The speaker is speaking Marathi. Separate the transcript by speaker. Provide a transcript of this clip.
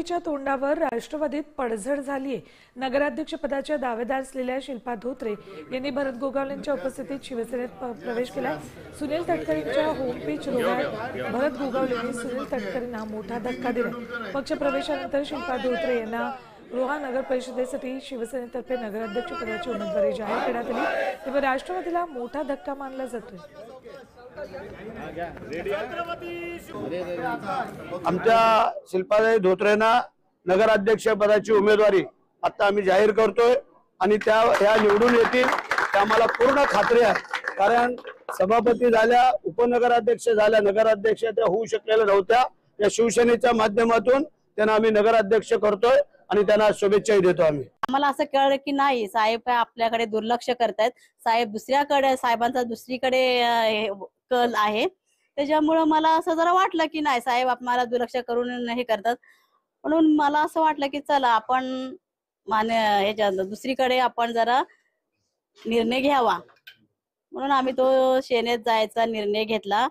Speaker 1: च्या तोंडावर राष्ट्रवादीत पडझड झालीये। नगराध्यक्षपदाच्या दावेदार असलेल्या शिल्पा धोत्रे यांनी भरत गोगावलेंच्या उपस्थितीत शिवसेनेत प्रवेश केलाय। सुनील तटकरेंच्या होम पिच रोगात भरत गोगावलेंनी सुनील तटकरेंना मोठा धक्का दिला। पक्षप्रवेशानंतर शिल्पा धोत्रे यांना रोहा नगर परिषदेसाठी शिवसेनेतर्फे नगराध्यक्षपदाची उमेदवारी जाहीर करण्यात आली, तेव्हा राष्ट्रवादीला मोठा धक्का मानला जातोय।
Speaker 2: आमच्या शिल्पाताई धोत्रेंना नगराध्यक्ष पदाची उमेदवारी आता आम्ही जाहीर करतोय आणि त्या निवडून येतील त्या आम्हाला पूर्ण खात्री आहे। कारण सभापती झाल्या, उपनगराध्यक्ष झाल्या, नगराध्यक्ष त्या होऊ शकलेल्या नव्हत्या। या शिवसेनेच्या माध्यमातून त्यांना आम्ही नगराध्यक्ष करतोय आणि त्यांना शुभेच्छाही देतो। आम्हाला
Speaker 3: असं कळलं की नाही साहेब आपल्याकडे दुर्लक्ष करतायत, साहेब दुसऱ्याकडे, साहेबांचा दुसरीकडे कल आहे। त्याच्यामुळे मला असं जरा वाटलं की नाही साहेब आम्हाला दुर्लक्ष करून हे करतात, म्हणून मला असं वाटलं की चला आपण दुसरीकडे आपण जरा निर्णय घ्यावा, म्हणून आम्ही तो सेनेत जायचा निर्णय घेतला।